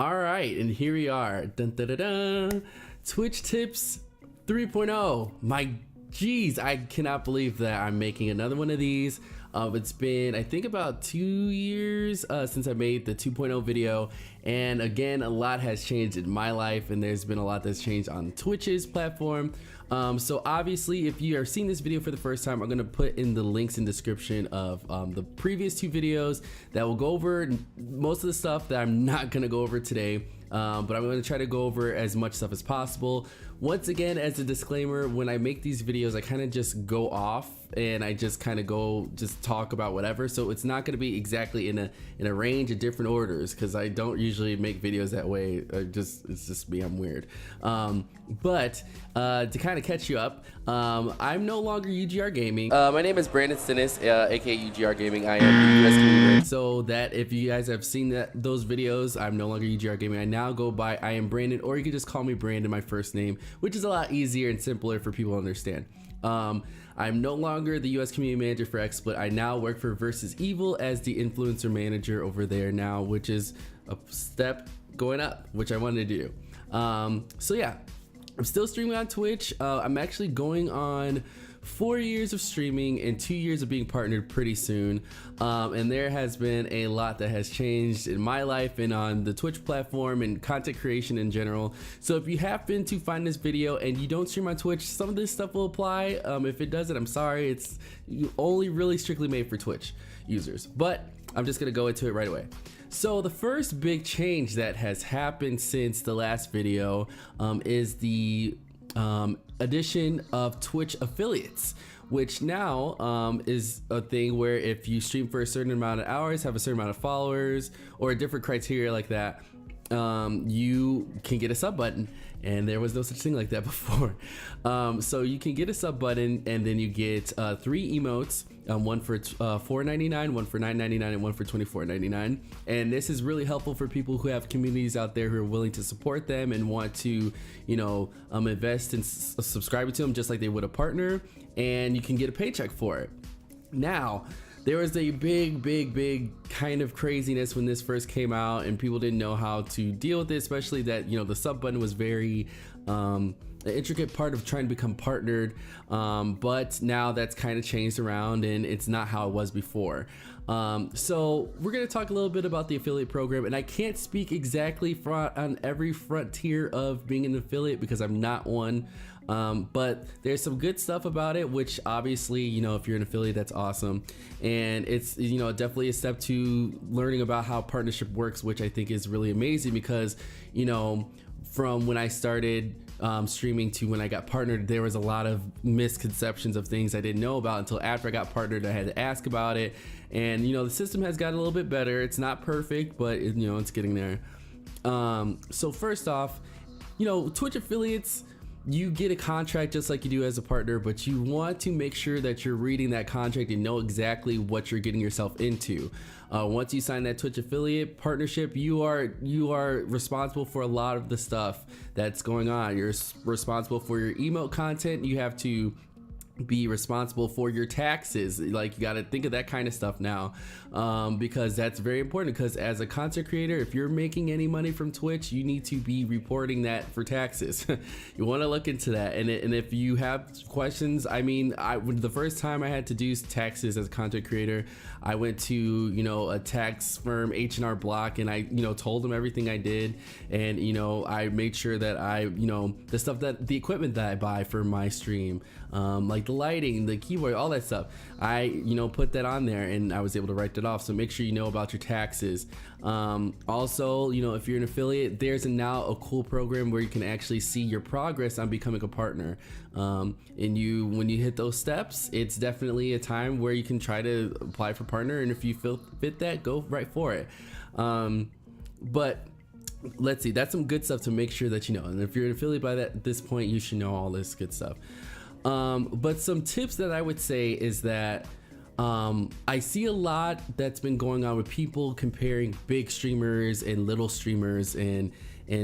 All right, and here we are. Dun, dun, dun, dun. Twitch tips 3.0. My geez, I cannot believe that I'm making another one of these. It's been, I think, about 2 years since I made the 2.0 video, and again, a lot has changed in my life, and there's been a lot that's changed on Twitch's platform. So obviously, if you are seeing this video for the first time, I'm going to put in the links in description of the previous 2 videos that will go over most of the stuff that I'm not going to go over today. But I'm going to try to go over as much stuff as possible. Once again, as a disclaimer, when I make these videos, I kind of just go off and I just kind of just talk about whatever. So it's not going to be exactly in a range of different orders, because I don't usually make videos that way. It's just me, I'm weird. But to kind of catch you up, I'm no longer UGR Gaming. My name is Brandon Sinnis, aka UGR Gaming. I am the US community. So that if you guys have seen those videos, I'm no longer UGR Gaming. I now go by I am Brandon, or you can just call me Brandon, my first name, which is a lot easier and simpler for people to understand. I'm no longer the US community manager for XSplit. I now work for Versus Evil as the influencer manager over there now, which is a step going up, which I wanted to do. So yeah, I'm still streaming on Twitch. I'm actually going on 4 years of streaming and 2 years of being partnered pretty soon, and there has been a lot that has changed in my life and on the Twitch platform and content creation in general. So if you happen to find this video and you don't stream on Twitch, some of this stuff will apply. If it doesn't, I'm sorry. It's only really strictly made for Twitch users, but I'm just gonna go into it right away. So the first big change that has happened since the last video is the addition of Twitch affiliates, which now is a thing where if you stream for a certain amount of hours, have a certain amount of followers, or a different criteria like that, you can get a sub button. And there was no such thing like that before. So you can get a sub button, and then you get 3 emotes, one for $4.99, one for $9.99, and one for $24.99. And this is really helpful for people who have communities out there who are willing to support them and want to, you know, invest in subscribing to them just like they would a partner, and you can get a paycheck for it. Now, there was a big kind of craziness when this first came out, and people didn't know how to deal with it, especially that, you know, the sub button was very an intricate part of trying to become partnered, but now that's kind of changed around and it's not how it was before. So we're going to talk a little bit about the affiliate program, and I can't speak exactly on every frontier of being an affiliate because I'm not one. But there's some good stuff about it, which obviously, you know, if you're an affiliate, that's awesome. And it's, you know, definitely a step to learning about how partnership works, which I think is really amazing because, you know, from when I started streaming to when I got partnered, there was a lot of misconceptions of things I didn't know about until after I got partnered. I had to ask about it, and you know, the system has gotten a little bit better. It's not perfect, but you know, it's getting there. So first off, you know, Twitch affiliates, you get a contract just like you do as a partner, but you want to make sure that you're reading that contract and know exactly what you're getting yourself into. Once you sign that Twitch affiliate partnership, you are responsible for a lot of the stuff that's going on. You're responsible for your emote content. You have to be responsible for your taxes. Like, you got to think of that kind of stuff now, because that's very important, because as a content creator, if you're making any money from Twitch, you need to be reporting that for taxes. You want to look into that, and if you have questions, I mean, the first time I had to do taxes as a content creator, I went to, you know, a tax firm, H&R Block, and I, you know, told them everything I did, and you know, I made sure that I, you know, the equipment that I buy for my stream, like the lighting, the keyboard, all that stuff, I, you know, put that on there, and I was able to write that off. So make sure you know about your taxes. Also, you know, if you're an affiliate, there's now a cool program where you can actually see your progress on becoming a partner. And when you hit those steps, it's definitely a time where you can try to apply for partner, and if you fit that, go right for it. But let's see, that's some good stuff to make sure that you know. And if you're an affiliate by this point, you should know all this good stuff. But some tips that I would say is that I see a lot that's been going on with people comparing big streamers and little streamers and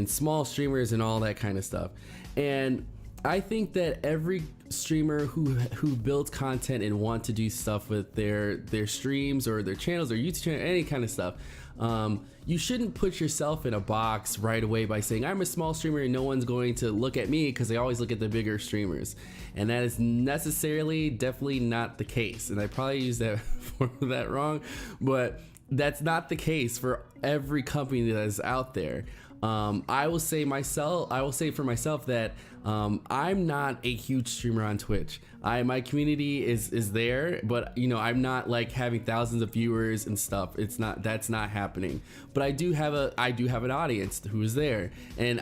small streamers and all that kind of stuff. And I think that every streamer who builds content and want to do stuff with their streams or their channels or YouTube channel, any kind of stuff, You shouldn't put yourself in a box right away by saying I'm a small streamer and no one's going to look at me, because they always look at the bigger streamers, and that is definitely not the case. And I probably used that for that wrong, but that's not the case for every company that is out there. I will say for myself that I'm not a huge streamer on Twitch. My community is there, but you know, I'm not like having thousands of viewers and stuff. That's not happening. But I do have an audience who is there, and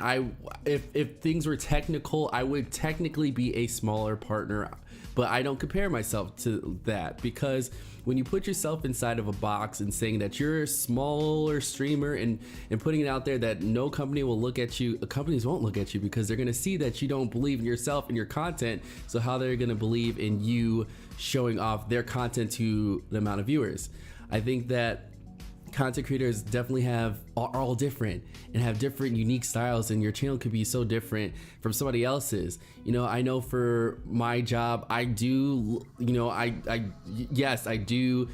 if things were technical, I would technically be a smaller partner, but I don't compare myself to that, because when you put yourself inside of a box and saying that you're a smaller streamer and putting it out there that no company will look at you, companies won't look at you, because they're gonna see that you don't believe in yourself and your content. So how they're gonna believe in you showing off their content to the amount of viewers? I think that content creators definitely are all different and have different unique styles, and your channel could be so different from somebody else's. You know, I know for my job, I do, you know, yes, I do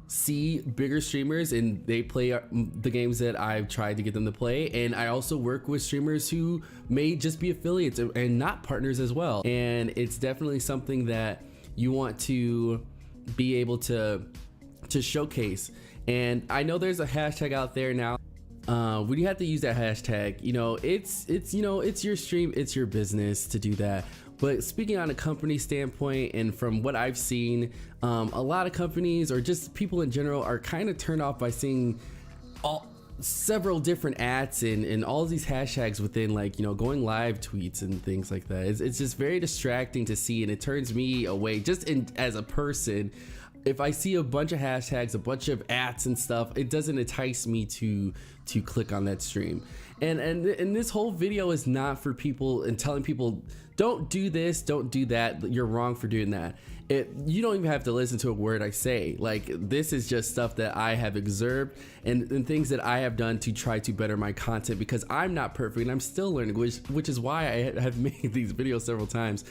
see bigger streamers and they play the games that I've tried to get them to play, and I also work with streamers who may just be affiliates and not partners as well. And it's definitely something that you want to be able to showcase. And I know there's a hashtag out there now. We do have to use that hashtag. You know, it's your stream, it's your business to do that. But speaking on a company standpoint, and from what I've seen, a lot of companies or just people in general are kind of turned off by seeing several different ads and all these hashtags within, like, you know, going live tweets and things like that. It's just very distracting to see, and it turns me away just as a person. If I see a bunch of hashtags, a bunch of ads and stuff, it doesn't entice me to click on that stream. And this whole video is not for people and telling people don't do this, don't do that, you're wrong for doing that. You don't even have to listen to a word I say. Like, this is just stuff that I have observed and things that I have done to try to better my content, because I'm not perfect and I'm still learning, which is why I have made these videos several times,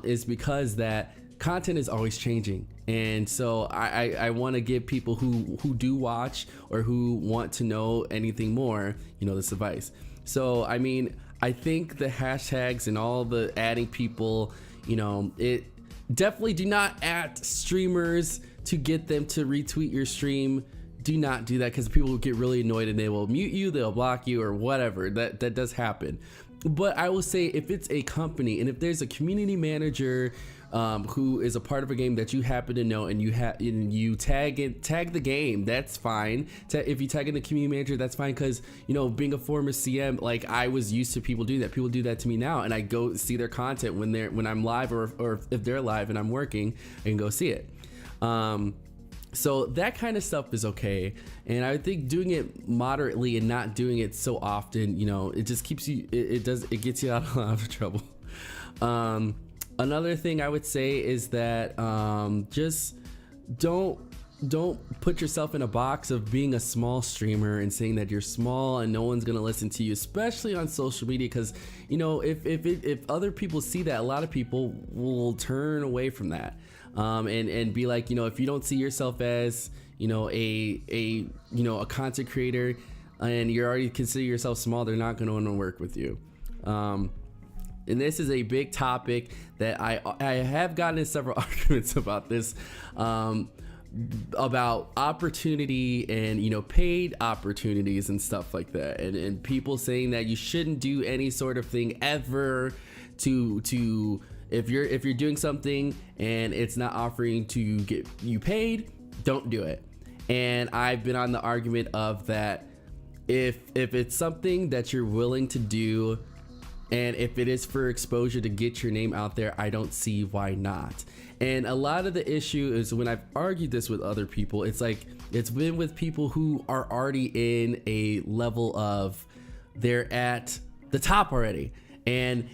is because that content is always changing. And so I want to give people who do watch or who want to know anything more, you know, this advice. So I mean, I think the hashtags and all the adding people, you know, it definitely do not add streamers to get them to retweet your stream. Do not do that, because people will get really annoyed and they will mute you, they'll block you, or whatever. That does happen. But I will say, if it's a company and if there's a community manager who is a part of a game that you happen to know, and you tag the game, that's fine. If you tag in the community manager, that's fine, because, you know, being a former CM, like, I was used to people doing that. People do that to me now, and I go see their content when I'm live, or if they're live and I'm working, I can go see it. So that kind of stuff is okay, and I think doing it moderately and not doing it so often, you know, it just keeps you, it gets you out of a lot of trouble. Another thing I would say is that just don't put yourself in a box of being a small streamer and saying that you're small and no one's gonna listen to you, especially on social media, because, you know, if other people see that, a lot of people will turn away from that. And be like, you know, if you don't see yourself as, you know, a content creator, and you're already consider yourself small, they're not going to want to work with you. And this is a big topic that I have gotten in several arguments about this, about opportunity and, you know, paid opportunities and stuff like that, and people saying that you shouldn't do any sort of thing ever to if you're doing something and it's not offering to get you paid, don't do it. And I've been on the argument of that if it's something that you're willing to do, and if it is for exposure to get your name out there, I don't see why not. And a lot of the issue is, when I've argued this with other people, it's like, it's been with people who are already in a level of, they're at the top already, and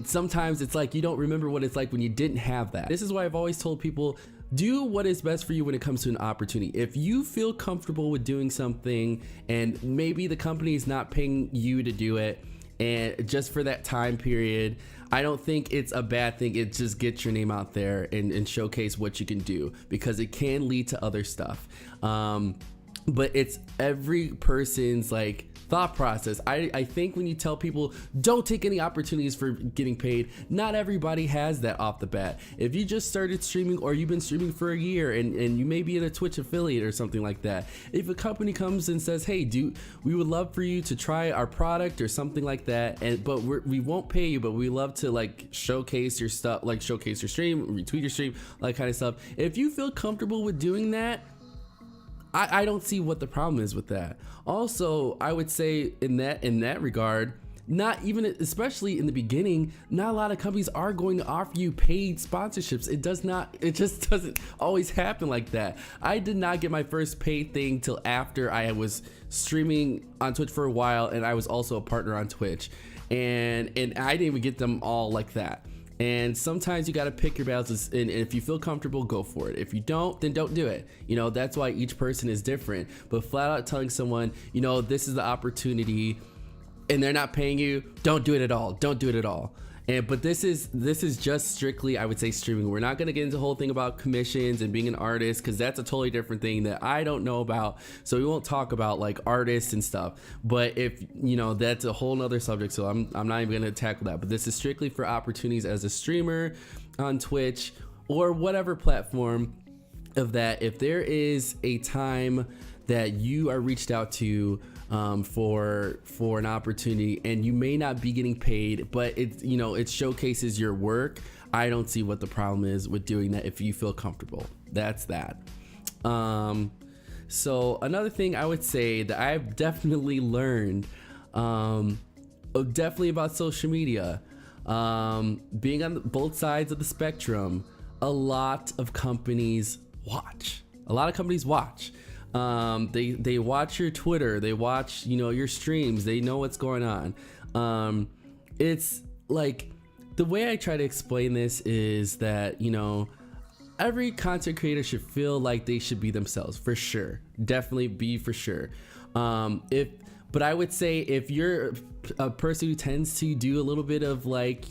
sometimes it's like you don't remember what it's like when you didn't have that. This is why I've always told people, do what is best for you when it comes to an opportunity. If you feel comfortable with doing something and maybe the company is not paying you to do it, and just for that time period, I don't think it's a bad thing. It just gets your name out there and showcase what you can do, because it can lead to other stuff. but it's every person's like thought process. I think when you tell people don't take any opportunities for getting paid, not everybody has that off the bat. If you just started streaming or you've been streaming for a year and you may be in a Twitch affiliate or something like that, if a company comes and says, hey, we would love for you to try our product or something like that, but we won't pay you, but we love to like showcase your stuff, like showcase your stream, retweet your stream, like kind of stuff. If you feel comfortable with doing that, I don't see what the problem is with that. Also, I would say in that regard, not even, especially in the beginning, not a lot of companies are going to offer you paid sponsorships. It just doesn't always happen like that. I did not get my first paid thing till after I was streaming on Twitch for a while, and I was also a partner on Twitch, and I didn't even get them all like that. And sometimes you got to pick your battles, and if you feel comfortable, go for it. If you don't, then don't do it. You know, that's why each person is different. But flat out telling someone, you know, this is the opportunity and they're not paying you, don't do it at all. Don't do it at all. But this is just strictly, I would say, streaming. We're not going to get into the whole thing about commissions and being an artist, because that's a totally different thing that I don't know about. So we won't talk about like artists and stuff. But if you know, that's a whole nother subject. So I'm not even going to tackle that. But this is strictly for opportunities as a streamer on Twitch or whatever platform of that. If there is a time that you are reached out to for an opportunity and you may not be getting paid, but it showcases your work, I don't see what the problem is with doing that if you feel comfortable. That's that. So another thing I would say that I've definitely learned, definitely about social media, being on both sides of the spectrum, a lot of companies watch. They watch your Twitter, they watch, your streams, they know what's going on. It's like, the way I try to explain this is that, every content creator should feel like they should be themselves, for sure. Definitely be, for sure. But I would say if you're a person who tends to do a little bit of like,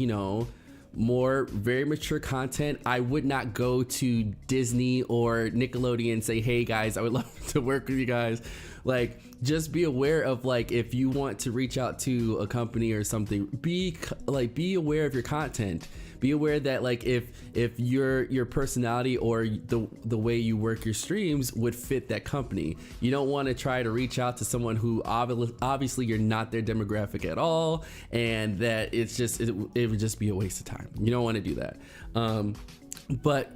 more very mature content, I would not go to Disney or Nickelodeon and say, hey guys, I would love to work with you guys. Like, just be aware of, like, if you want to reach out to a company or something, be aware of your content. Be aware that, like, if your personality or the way you work your streams would fit that company. You don't want to try to reach out to someone who obviously you're not their demographic at all, and that it would just be a waste of time. You don't want to do that. But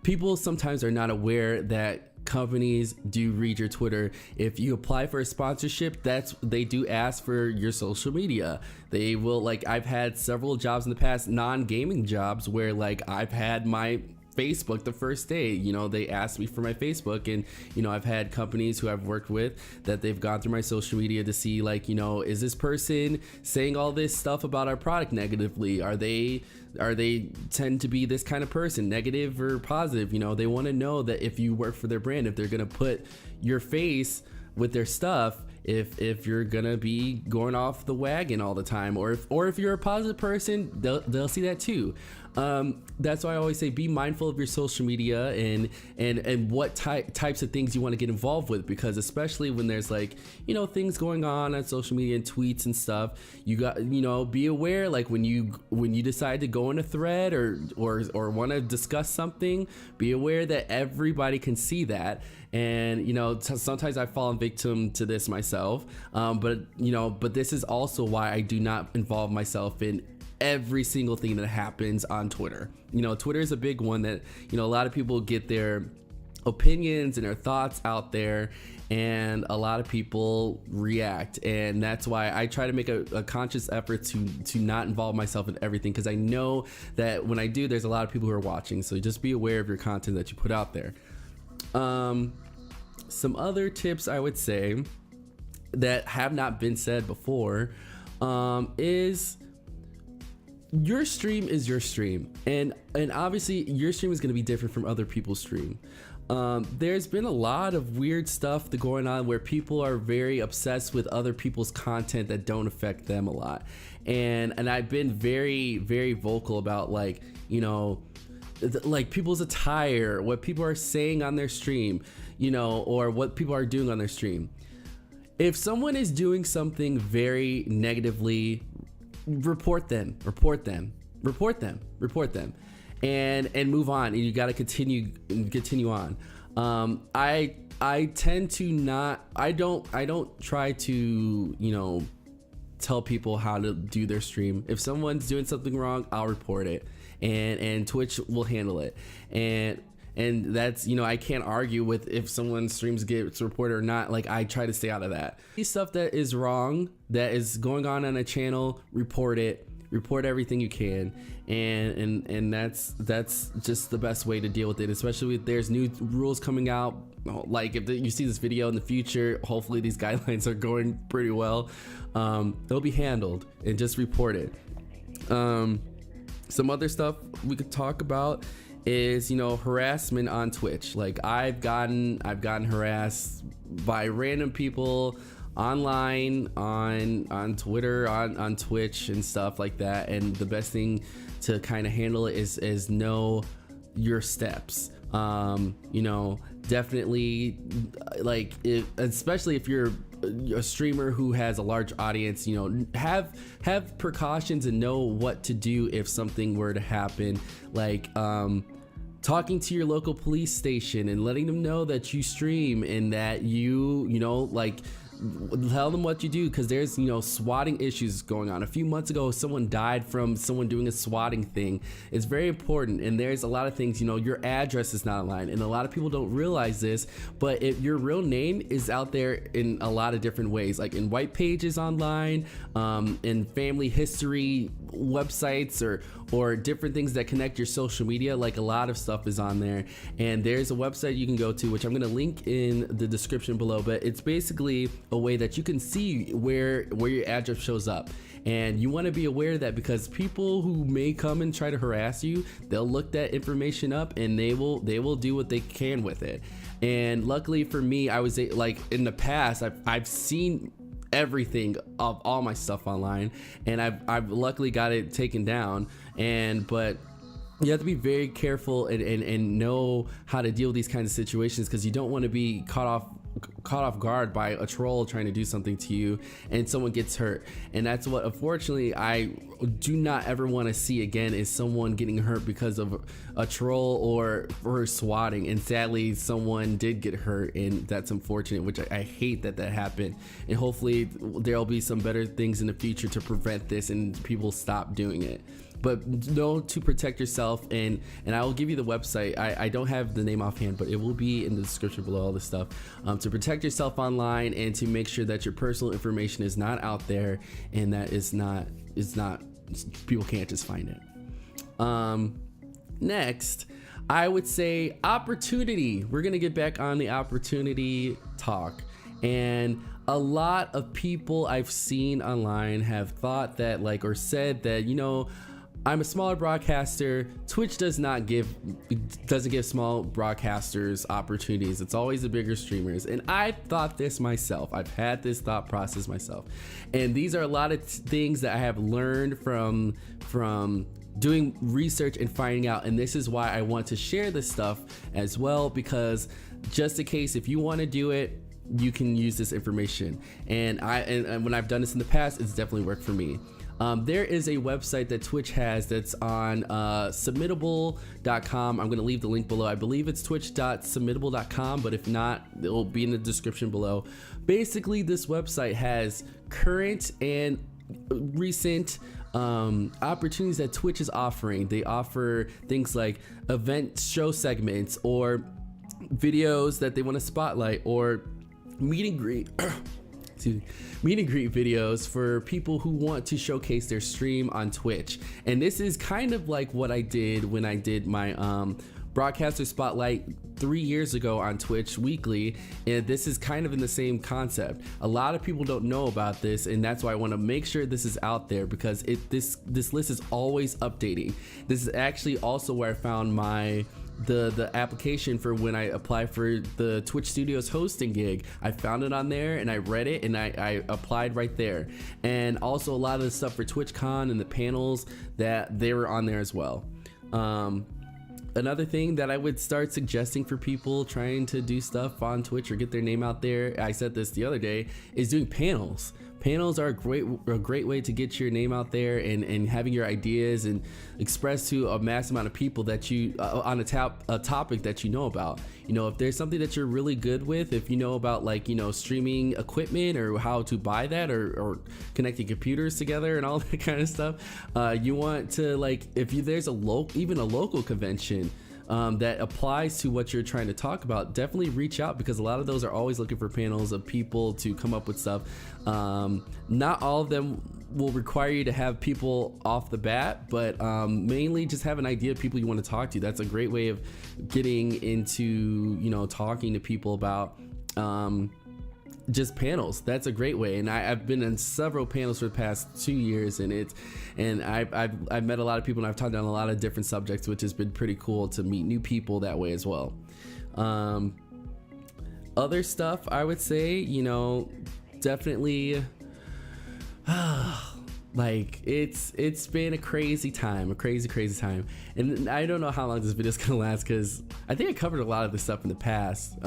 people sometimes are not aware that companies do read your Twitter. If you apply for a sponsorship, they do ask for your social media. They will, like, I've had several jobs in the past, non-gaming jobs, where like I've had my Facebook the first day, they asked me for my Facebook, and I've had companies who I've worked with that they've gone through my social media to see, like, is this person saying all this stuff about our product negatively? Are they tend to be this kind of person, negative or positive? They want to know that if you work for their brand, if they're gonna put your face with their stuff, if you're gonna be going off the wagon all the time, or if you're a positive person, they'll see that too. That's why I always say be mindful of your social media and what types of things you want to get involved with, because especially when there's like things going on social media and tweets and stuff, you got be aware, like when you decide to go in a thread or want to discuss something, be aware that everybody can see that. And sometimes I've fallen victim to this myself, but this is also why I do not involve myself in every single thing that happens on Twitter. Twitter is a big one that a lot of people get their opinions and their thoughts out there, and a lot of people react, and that's why I try to make a conscious effort to not involve myself in everything, because I know that when I do, there's a lot of people who are watching. So just be aware of your content that you put out there. Some other tips I would say that have not been said before is your stream is your stream, and obviously your stream is going to be different from other people's stream. There's been a lot of weird stuff going on where people are very obsessed with other people's content that don't affect them a lot, and I've been very, very vocal about, like, like people's attire, what people are saying on their stream. you know, or what people are doing on their stream. If someone is doing something very negatively, report them, and move on. And you got to continue on. I tend to not, I don't try to, you know, tell people how to do their stream. If someone's doing something wrong, I'll report it, and Twitch will handle it. And that's, you know, I can't argue with if someone's streams gets reported or not. Like, I try to stay out of that. Stuff that is wrong, that is going on a channel, report it. Report everything you can, and that's just the best way to deal with it, especially if there's new rules coming out. Like, if you see this video in the future, hopefully these guidelines are going pretty well. They'll be handled, and just report it. Some other stuff we could talk about is, you know, harassment on Twitch. Like, I've gotten harassed by random people online, on Twitter, on Twitch and stuff like that. And the best thing to kind of handle it is know your steps. You know, definitely, like, especially if you're a streamer who has a large audience, you know, have precautions and know what to do if something were to happen. Like, talking to your local police station and letting them know that you stream and that you know, like, tell them what you do, because there's, you know, swatting issues going on. A few months ago, someone died from someone doing a swatting thing. It's very important, and there's a lot of things, you know, your address is not online, and a lot of people don't realize this, but if your real name is out there in a lot of different ways, like in white pages online, in family history websites, or different things that connect your social media. Like, a lot of stuff is on there, and there's a website you can go to, which I'm going to link in the description below, but it's basically a way that you can see where your address shows up. And you want to be aware of that, because people who may come and try to harass you, they'll look that information up, and they will do what they can with it. And luckily for me, I was like, in the past, I've seen everything of all my stuff online, and I've luckily got it taken down. But you have to be very careful and know how to deal with these kinds of situations, because you don't want to be caught off guard by a troll trying to do something to you and someone gets hurt. And that's what, unfortunately, I do not ever want to see again, is someone getting hurt because of a troll or for swatting. And sadly, someone did get hurt, and that's unfortunate, which I hate that happened. And hopefully there'll be some better things in the future to prevent this and people stop doing it. But know to protect yourself, and I will give you the website. I don't have the name offhand, but it will be in the description below, all this stuff, to protect yourself online, and to make sure that your personal information is not out there, and that is not people can't just find it. Next, I would say opportunity. We're gonna get back on the opportunity talk. And a lot of people I've seen online have thought that, like, or said that, you know, I'm a smaller broadcaster. Twitch doesn't give small broadcasters opportunities. It's always the bigger streamers. And I thought this myself. I've had this thought process myself. And these are a lot of things that I have learned from doing research and finding out. And this is why I want to share this stuff as well, because just in case, if you want to do it, you can use this information. And when I've done this in the past, it's definitely worked for me. There is a website that Twitch has that's on submittable.com. I'm going to leave the link below. I believe it's twitch.submittable.com, but if not, it will be in the description below. Basically, this website has current and recent opportunities that Twitch is offering. They offer things like event show segments, or videos that they want to spotlight, or meet and greet videos for people who want to showcase their stream on Twitch. And this is kind of like what I did when I did my broadcaster spotlight 3 years ago on Twitch weekly, and this is kind of in the same concept. A lot of people don't know about this, and that's why I want to make sure this is out there, because this list is always updating. This is actually also where I found the application for when I applied for the Twitch Studios hosting gig. I found it on there, and I read it, and I applied right there. And also a lot of the stuff for TwitchCon and the panels, that they were on there as well. Another thing that I would start suggesting for people trying to do stuff on Twitch or get their name out there, I said this the other day, is doing panels. Panels are a great way to get your name out there and having your ideas and express to a mass amount of people that you on a topic that you know about. You know, if there's something that you're really good with, if you know about like, you know, streaming equipment or how to buy that or connecting computers together and all that kind of stuff, you want to, like, if there's even a local convention that applies to what you're trying to talk about, definitely reach out, because a lot of those are always looking for panels of people to come up with stuff. Not all of them will require you to have people off the bat, but mainly just have an idea of people you want to talk to. That's a great way of getting into, you know, talking to people about just panels. That's a great way, and I've been in several panels for the past 2 years, and I've met a lot of people, and I've talked on a lot of different subjects, which has been pretty cool to meet new people that way as well. Other stuff I would say, you know, definitely like it's been a crazy time, crazy time, and I don't know how long this video is gonna last, because I think I covered a lot of this stuff in the past,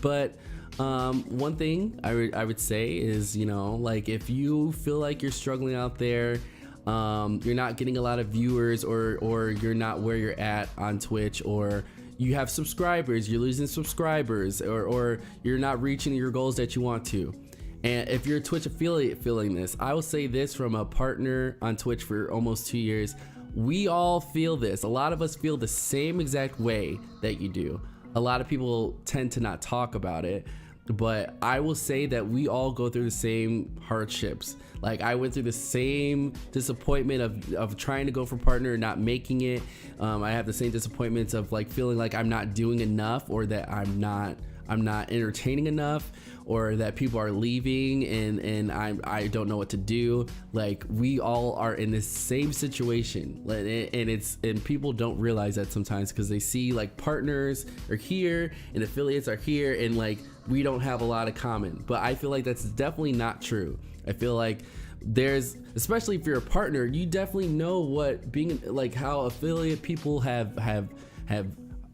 but one thing I would say is, you know, like, if you feel like you're struggling out there, you're not getting a lot of viewers, or you're not where you're at on Twitch, or you have subscribers, you're losing subscribers, or you're not reaching your goals that you want to. And if you're a Twitch affiliate feeling this, I will say this from a partner on Twitch for almost 2 years. We all feel this. A lot of us feel the same exact way that you do. A lot of people tend to not talk about it, but I will say that we all go through the same hardships. Like, I went through the same disappointment of trying to go for partner and not making it. I have the same disappointments of, like, feeling like I'm not doing enough, or that I'm not entertaining enough, or that people are leaving and I don't know what to do. Like, we all are in this same situation, and people don't realize that sometimes, because they see, like, partners are here and affiliates are here, and, like, we don't have a lot of common. But I feel like that's definitely not true. I feel like there's, especially if you're a partner, you definitely know what being, like, how affiliate people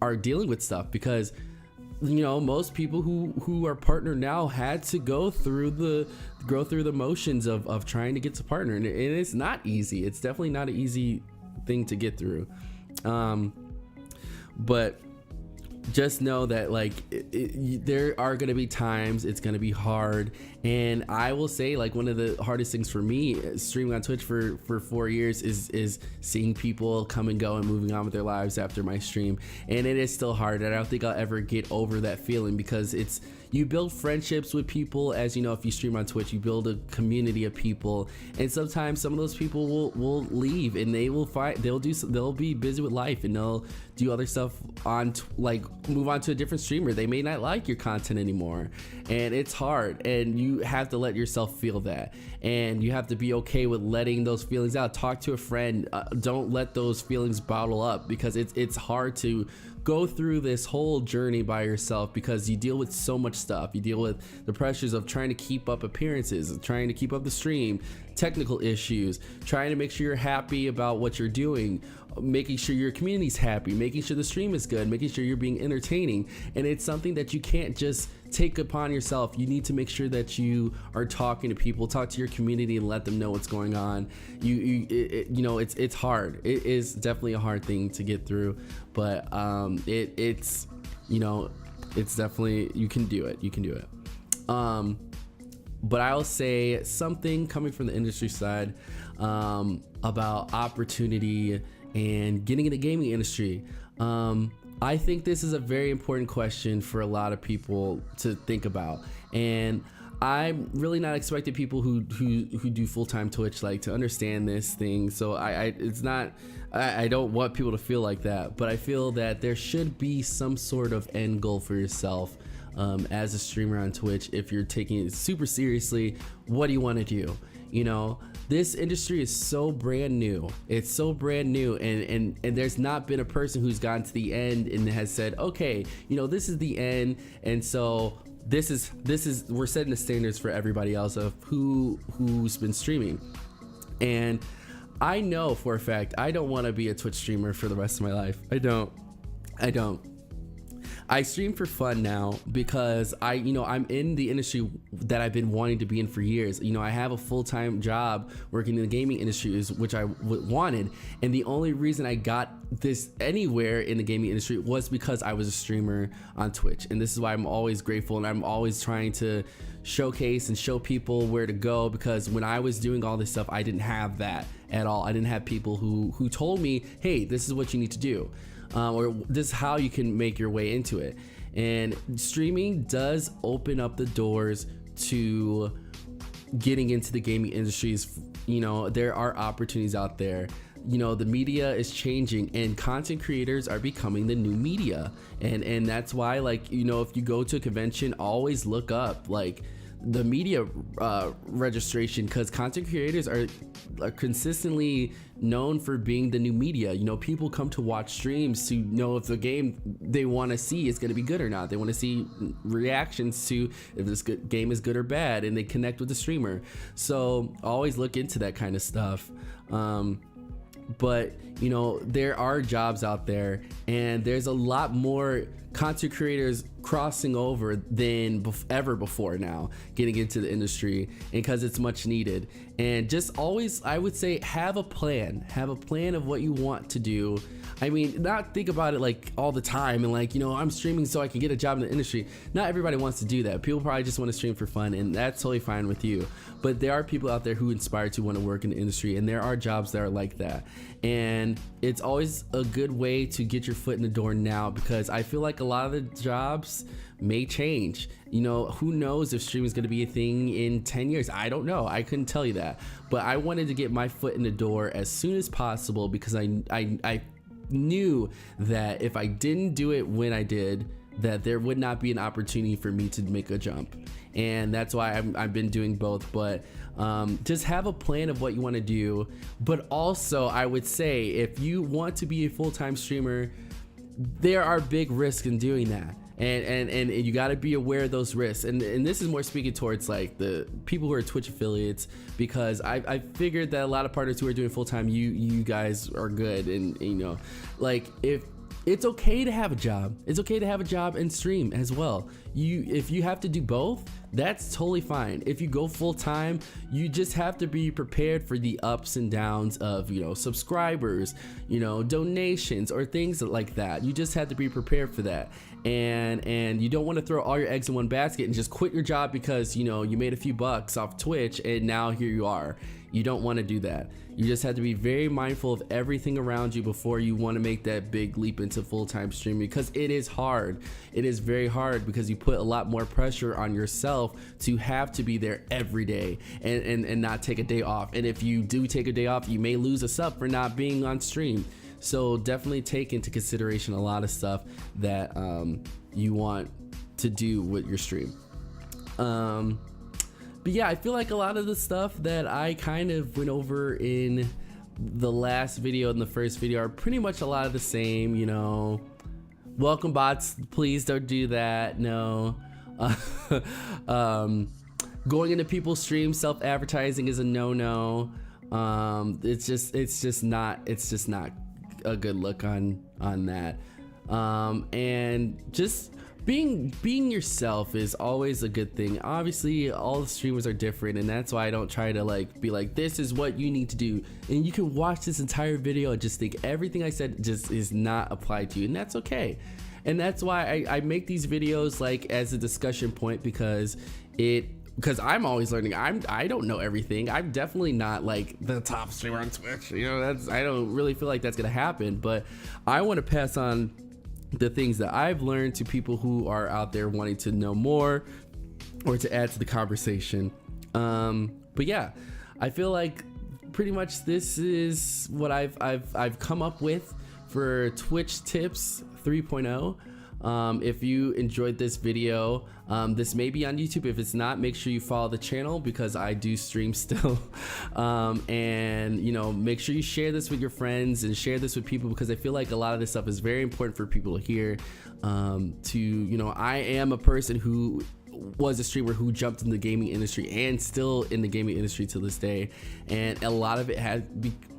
are dealing with stuff, because, you know, most people who are partner now had to go through the motions of trying to get to partner, and it's not easy. It's definitely not an easy thing to get through, but just know that, like, there are going to be times it's going to be hard. And I will say, like, one of the hardest things for me streaming on Twitch for 4 years is seeing people come and go and moving on with their lives after my stream. And it is still hard, and I don't think I'll ever get over that feeling, because you build friendships with people. As you know, if you stream on Twitch, you build a community of people, and sometimes some of those people will leave, and they'll be busy with life, and they'll do other stuff like move on to a different streamer. They may not like your content anymore, and it's hard, and you have to let yourself feel that, and you have to be okay with letting those feelings out. Talk to a friend. Don't let those feelings bottle up, because it's hard to go through this whole journey by yourself, because you deal with so much stuff. You deal with the pressures of trying to keep up appearances, trying to keep up the stream, technical issues, trying to make sure you're happy about what you're doing, making sure your community's happy, making sure the stream is good, making sure you're being entertaining. And it's something that you can't just take upon yourself. You need to make sure that you are talking to people, talk to your community, and let them know what's going on. You know, it's hard. It is definitely a hard thing to get through, but it's you know, it's definitely, you can do it. But I'll say something coming from the industry side about opportunity and getting in the gaming industry. I think this is a very important question for a lot of people to think about, and I'm really not expecting people who do full-time Twitch, like, to understand this thing. So I don't want people to feel like that, but I feel that there should be some sort of end goal for yourself as a streamer on Twitch. If you're taking it super seriously, what do you want to do? You know, this industry is so brand new. It's so brand new, and there's not been a person who's gotten to the end and has said, okay, you know, this is the end, and so this is we're setting the standards for everybody else of who's been streaming. And I know for a fact I don't want to be a Twitch streamer for the rest of my life. I don't. I stream for fun now because I'm in the industry that I've been wanting to be in for years. I have a full-time job working in the gaming industry, which I wanted, and the only reason I got this anywhere in the gaming industry was because I was a streamer on Twitch. And this is why I'm always grateful, and I'm always trying to showcase and show people where to go, because when I was doing all this stuff, I didn't have that at all. I didn't have people who told me, hey, this is what you need to do. Or this is how you can make your way into it. And streaming does open up the doors to getting into the gaming industries. There are opportunities out there. The media is changing, and content creators are becoming the new media. And that's why, if you go to a convention, always look up the media registration, because content creators are consistently known for being the new media. People come to watch streams to know if the game they want to see is going to be good or not. They want to see reactions to if this game is good or bad, and they connect with the streamer. So always look into that kind of stuff. But there are jobs out there, and there's a lot more content creators crossing over than ever before now, getting into the industry, and because it's much needed. And just always, I would say, have a plan of what you want to do. I mean, not think about it all the time and I'm streaming so I can get a job in the industry. Not everybody wants to do that. People probably just want to stream for fun, and that's totally fine with you. But there are people out there who inspire to want to work in the industry, and there are jobs that are like that. And it's always a good way to get your foot in the door now, because I feel like a lot of the jobs may change. Who knows if streaming is going to be a thing in 10 years? I don't know. I couldn't tell you that. But I wanted to get my foot in the door as soon as possible, because I knew that if I didn't do it when I did, that there would not be an opportunity for me to make a jump. And that's why I've been doing both. But just have a plan of what you want to do. But also, I would say, if you want to be a full-time streamer, there are big risks in doing that. And you got to be aware of those risks. And this is more speaking towards the people who are Twitch affiliates, because I figured that a lot of partners who are doing full-time, you guys are good. And if it's okay to have a job, it's okay to have a job and stream as well. If you have to do both, that's totally fine. If you go full-time, you just have to be prepared for the ups and downs of subscribers, donations, or things like that. You just have to be prepared for that. And you don't want to throw all your eggs in one basket and just quit your job because you made a few bucks off Twitch and now here you are. You don't want to do that. You just have to be very mindful of everything around you before you want to make that big leap into full-time streaming, because it is hard. It is very hard, because you put a lot more pressure on yourself to have to be there every day and not take a day off. And if you do take a day off, you may lose a sub for not being on stream. So definitely take into consideration a lot of stuff that you want to do with your stream. But yeah, I feel like a lot of the stuff that I kind of went over in the last video and the first video are pretty much a lot of the same. Welcome bots, please don't do that. No. Going into people's streams, self-advertising is a no-no. It's just not a good look on that. And just being yourself is always a good thing. Obviously, all the streamers are different, and that's why I don't try to be like, this is what you need to do. And you can watch this entire video and just think everything I said just is not applied to you, and that's okay. And that's why I make these videos as a discussion point, because I'm always learning. I don't know everything. I'm definitely not the top streamer on Twitch. I don't really feel like that's gonna happen, but I want to pass on the things that I've learned to people who are out there wanting to know more or to add to the conversation. But yeah, I feel like pretty much this is what I've come up with for Twitch Tips 3.0. If you enjoyed this video, this may be on YouTube. If it's not, make sure you follow the channel, because I do stream still. And make sure you share this with your friends and share this with people, because I feel like a lot of this stuff is very important for people to hear. I am a person who was a streamer who jumped in the gaming industry and still in the gaming industry to this day, and a lot of it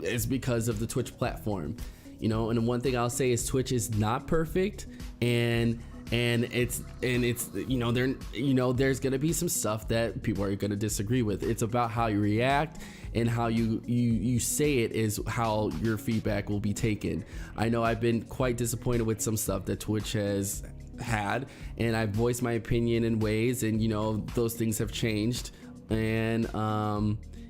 is because of the Twitch platform, you know. And one thing I'll say is Twitch is not perfect, and it's you know, there's gonna be some stuff that people are gonna disagree with. It's about how you react and how you say it is how your feedback will be taken. I know I've been quite disappointed with some stuff that Twitch has had, and I've voiced my opinion in ways, and you know, those things have changed. And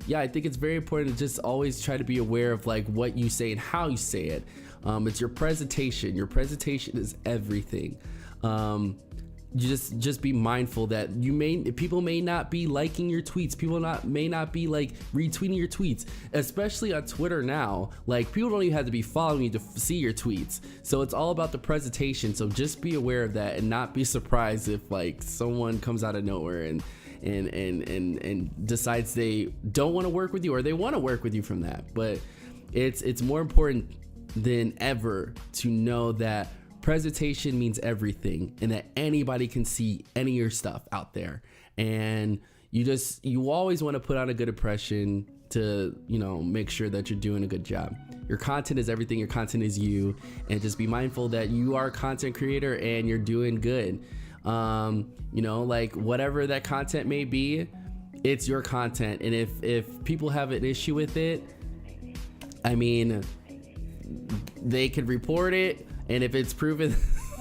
yeah, I think it's very important to just always try to be aware of like what you say and how you say it. It's your presentation. Your presentation is everything. You just be mindful that people may not be liking your tweets, people may not be like retweeting your tweets, especially on Twitter now. Like, people don't even have to be following you to see your tweets, so it's all about the presentation. So just be aware of that and not be surprised if like someone comes out of nowhere and decides they don't want to work with you, or they want to work with you from that. But it's more important than ever to know that presentation means everything, and that anybody can see any of your stuff out there, and you always want to put on a good impression to, you know, make sure that you're doing a good job. Your content is everything. Your content is you, and just be mindful that you are a content creator and you're doing good. You know, like whatever that content may be, it's your content, and if people have an issue with it, I mean, they could report it. And if it's proven,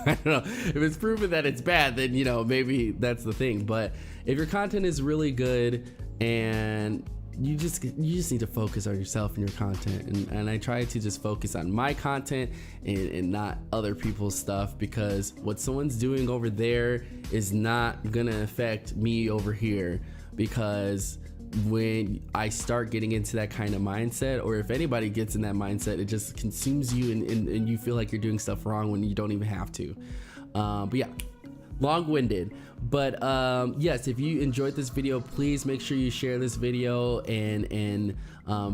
I don't know, if it's proven that it's bad, then, you know, maybe that's the thing. But if your content is really good, and you just need to focus on yourself and your content. And I try to just focus on my content and not other people's stuff, because what someone's doing over there is not gonna affect me over here. Because when I start getting into that kind of mindset, or if anybody gets in that mindset, it just consumes you, and you feel like you're doing stuff wrong when you don't even have to. But yeah, long-winded. But yes, if you enjoyed this video, please make sure you share this video, and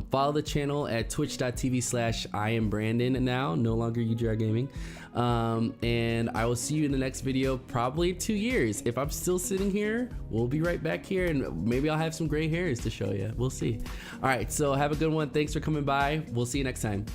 follow the channel at twitch.tv/IamBrandon now, no longer UGR Gaming. And I will see you in the next video, probably 2 years. If I'm still sitting here, we'll be right back here, and maybe I'll have some gray hairs to show you. We'll see. All right, so have a good one. Thanks for coming by. We'll see you next time.